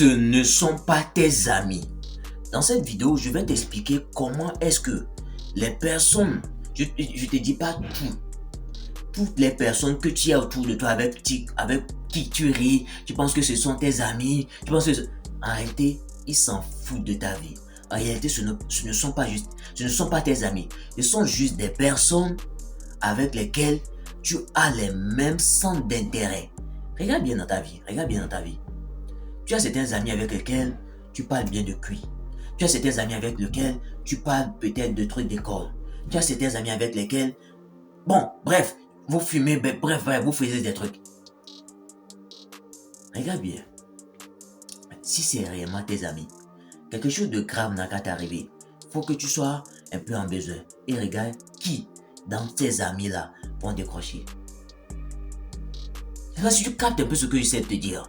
ce ne sont pas tes amis. Dans cette vidéo, je vais t'expliquer comment est-ce que les personnes, je ne te dis pas toutes les personnes que tu as autour de toi avec qui tu ris, tu penses que ce sont tes amis, tu penses que... En réalité, ils s'en foutent de ta vie. En réalité, ce ne sont pas tes amis. Ce sont juste des personnes avec lesquelles tu as les mêmes centres d'intérêt. Regarde bien dans ta vie, Tu as certains amis avec lesquels tu parles bien de cuit. Tu as certains amis avec lesquels tu parles peut-être de trucs d'école. Tu as certains amis avec lesquels, bref, vous fumez, bref, vous faisiez des trucs. Regarde bien. Si c'est réellement tes amis, quelque chose de grave n'a qu'à t'arriver. Faut que tu sois un peu en besoin. Et regarde qui dans tes amis-là vont décrocher. Si tu captes un peu ce que j'essaie de te dire.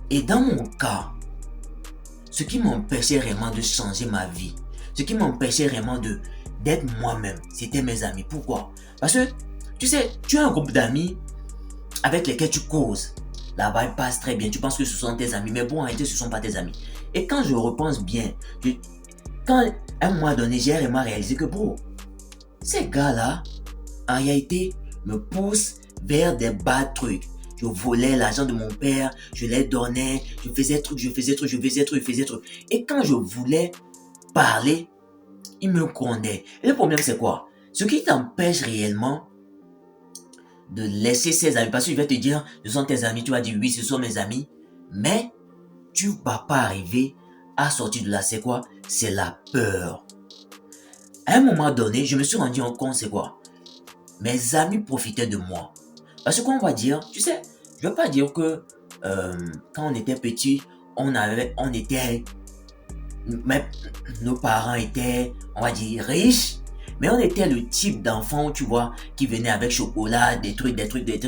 Et dans mon cas, ce qui m'empêchait réellement de changer ma vie, ce qui m'empêchait réellement d'être moi-même, c'était mes amis. Pourquoi? Parce que, tu sais, tu as un groupe d'amis avec lesquels tu causes. La vibe passe très bien, tu penses que ce sont tes amis, mais bon, en réalité, ce ne sont pas tes amis. Et quand je repense bien, quand à un moment donné, j'ai réellement réalisé que, ces gars-là, en réalité, me poussent vers des bad trucs. Je volais l'argent de mon père, je les donnais, je faisais trucs. Et quand je voulais parler, ils me grondaient. Et le problème, c'est quoi? Ce qui t'empêche réellement de laisser ses amis, parce que je vais te dire, ce sont tes amis, tu vas dire oui, ce sont mes amis, mais tu vas pas arriver à sortir de là. C'est quoi? C'est la peur. À un moment donné, je me suis rendu compte, c'est quoi? Mes amis profitaient de moi. Parce qu'on va dire, tu sais, je veux pas dire que quand on était petit, nos parents étaient, on va dire, riches, mais on était le type d'enfant, tu vois, qui venait avec chocolat, des trucs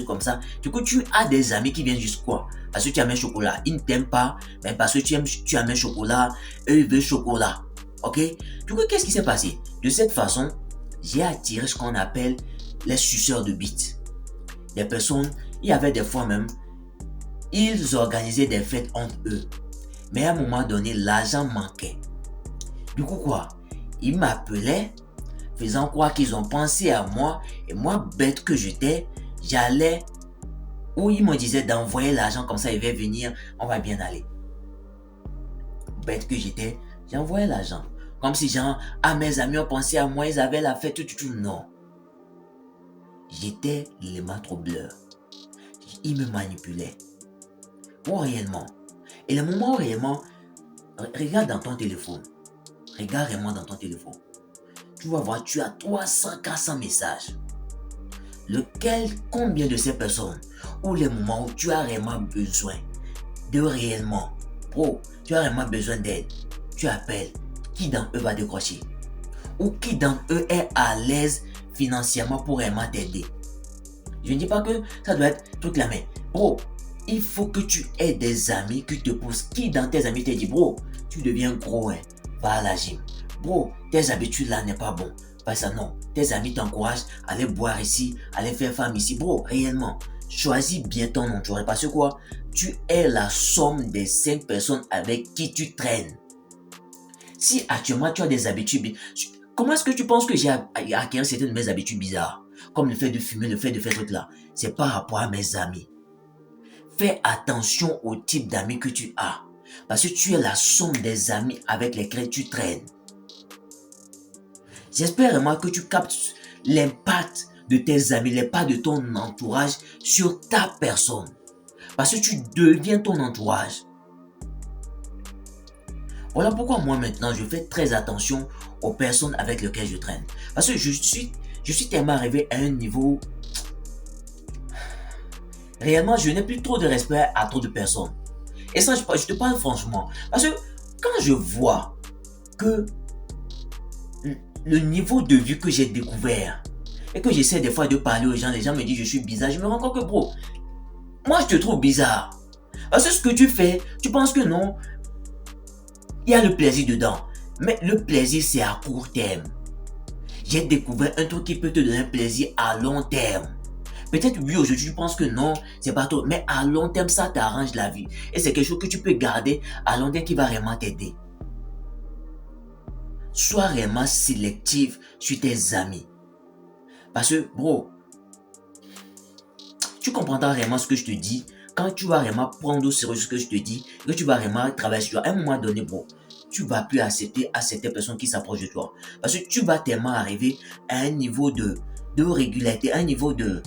comme ça. Du coup, tu as des amis qui viennent juste quoi? Parce que tu amènes chocolat. Ils ne t'aiment pas, mais parce que tu amènes chocolat, eux, ils veulent chocolat. Ok? Du coup, qu'est-ce qui s'est passé? De cette façon, j'ai attiré ce qu'on appelle les suceurs de bites. Des personnes, il y avait des fois même, ils organisaient des fêtes entre eux. Mais à un moment donné, l'argent manquait. Du coup, quoi? Ils m'appelaient, faisant croire qu'ils ont pensé à moi. Et moi, bête que j'étais, j'allais où ils me disaient d'envoyer l'argent comme ça, il va venir, on va bien aller. Bête que j'étais, j'envoyais l'argent. Comme si mes amis ont pensé à moi, ils avaient la fête, tout. Non. J'étais l'élément troubleur. Ils me manipulaient. Réellement. Et le moment où réellement, regarde dans ton téléphone. Regarde réellement dans ton téléphone. Tu vas voir, tu as 300-400 messages. Combien de ces personnes, ou les moments où tu as réellement besoin de réellement, tu as réellement besoin d'aide, tu appelles, qui d'entre eux va décrocher? Ou qui d'entre eux est à l'aise financièrement pour réellement t'aider? Je ne dis pas que ça doit être truc là, mais il faut que tu aies des amis qui te poussent. Qui dans tes amis te dit, tu deviens gros, va à la gym. Tes habitudes là n'est pas bon. Pas ça, non. Tes amis t'encouragent à aller boire ici, à aller faire femme ici. Réellement, choisis bien ton entourage. Parce que quoi? Tu es la somme des 5 personnes avec qui tu traînes. Si actuellement tu as des habitudes, comment est-ce que tu penses que j'ai acquis certaines de mes habitudes bizarres? Comme le fait de fumer, le fait de faire truc là. C'est par rapport à mes amis. Fais attention au type d'amis que tu as. Parce que tu es la somme des amis avec lesquels tu traînes. J'espère vraiment que tu captes l'impact de tes amis, l'impact de ton entourage sur ta personne. Parce que tu deviens ton entourage. Voilà pourquoi moi maintenant je fais très attention aux personnes avec lesquelles je traîne. Parce que je suis tellement arrivé à un niveau... Réellement, je n'ai plus trop de respect à trop de personnes. Et ça, je te parle franchement. Parce que quand je vois que le niveau de vie que j'ai découvert et que j'essaie des fois de parler aux gens, les gens me disent je suis bizarre, je me rends compte que moi je te trouve bizarre. Parce que ce que tu fais, tu penses que non, il y a le plaisir dedans. Mais le plaisir c'est à court terme. J'ai découvert un truc qui peut te donner un plaisir à long terme. Peut-être oui, aujourd'hui, tu penses que non, c'est pas trop. Mais à long terme, ça t'arrange la vie. Et c'est quelque chose que tu peux garder à long terme qui va vraiment t'aider. Sois vraiment sélectif sur tes amis. Parce que, bro, tu comprendras vraiment ce que je te dis quand tu vas vraiment prendre au sérieux ce que je te dis, que tu vas vraiment travailler sur toi. À un moment donné, bro, tu vas plus accepter à certaines personnes qui s'approchent de toi. Parce que tu vas tellement arriver à un niveau de régularité, un niveau de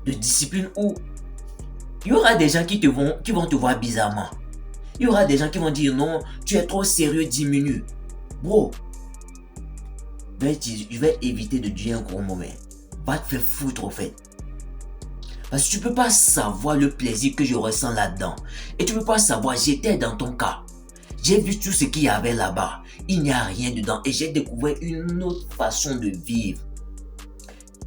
discipline où il y aura des gens qui vont te voir bizarrement. Il y aura des gens qui vont dire non, tu es trop sérieux, diminue. Bro, je vais éviter de dire un gros moment. Va te faire foutre au fait. Parce que tu peux pas savoir le plaisir que je ressens là-dedans. Et tu peux pas savoir, j'étais dans ton cas. J'ai vu tout ce qu'il y avait là-bas. Il n'y a rien dedans. Et j'ai découvert une autre façon de vivre.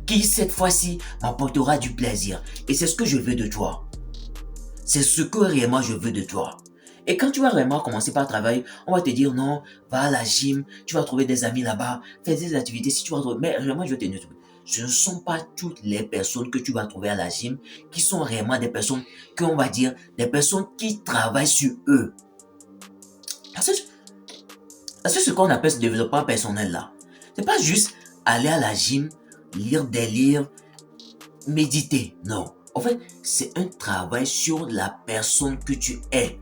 Qui cette fois-ci m'apportera du plaisir. Et c'est ce que je veux de toi. C'est ce que réellement je veux de toi. Et quand tu vas vraiment commencer par travailler, on va te dire non, va à la gym, tu vas trouver des amis là-bas, fais des activités si tu vas trouver. Mais vraiment, je vais te dire, ce ne sont pas toutes les personnes que tu vas trouver à la gym qui sont réellement des personnes qu'on va dire, des personnes qui travaillent sur eux. Parce que ce qu'on appelle ce développement personnel là, c'est pas juste aller à la gym, lire des livres, méditer. Non. En fait, c'est un travail sur la personne que tu es.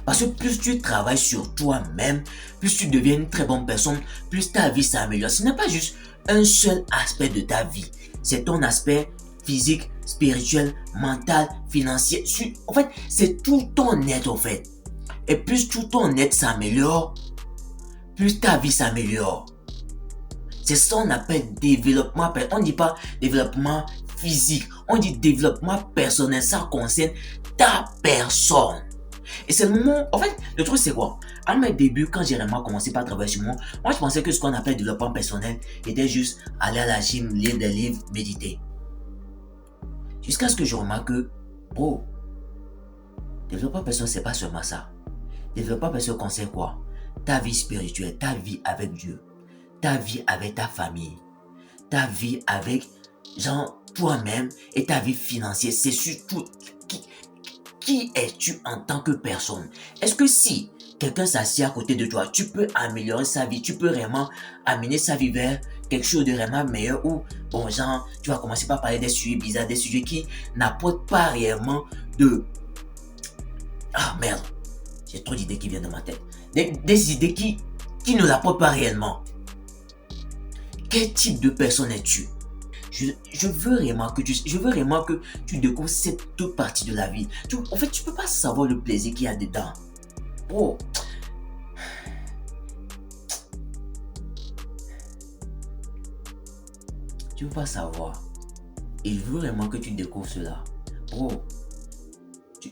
Parce que plus tu travailles sur toi-même, plus tu deviens une très bonne personne, plus ta vie s'améliore. Ce n'est pas juste un seul aspect de ta vie. C'est ton aspect physique, spirituel, mental, financier. En fait, c'est tout ton être en fait. Et plus tout ton être s'améliore, plus ta vie s'améliore. C'est ça qu'on appelle développement. On ne dit pas développement physique. On dit développement personnel. Ça concerne ta personne. Et c'est le moment, en fait, le truc c'est quoi? À mes débuts, quand j'ai vraiment commencé par travailler sur moi je pensais que ce qu'on appelle développement personnel était juste aller à la gym, lire des livres, méditer. Jusqu'à ce que je remarque que, bro, développement personnel, c'est pas seulement ça. Développement personnel concerne quoi? Ta vie spirituelle, ta vie avec Dieu, ta vie avec ta famille, ta vie avec, genre, toi-même et ta vie financière. C'est surtout qui es-tu en tant que personne? Est-ce que si quelqu'un s'assied à côté de toi, tu peux améliorer sa vie, tu peux vraiment amener sa vie vers quelque chose de vraiment meilleur ou, bon, genre, tu vas commencer par parler des sujets bizarres, des sujets qui n'apportent pas réellement de... Ah merde, j'ai trop d'idées qui viennent de ma tête. Des idées qui ne l'apportent pas réellement. Quel type de personne es-tu? Je veux vraiment que tu découvres cette toute partie de la vie. En fait, tu peux pas savoir le plaisir qu'il y a dedans. Oh. Tu peux pas savoir. Et je veux vraiment que tu découvres cela. Oh.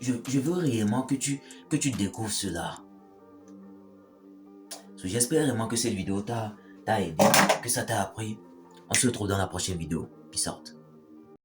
Je veux réellement que tu découvres cela. J'espère vraiment que cette vidéo t'a aidé, que ça t'a appris. On se retrouve dans la prochaine vidéo. Peace out.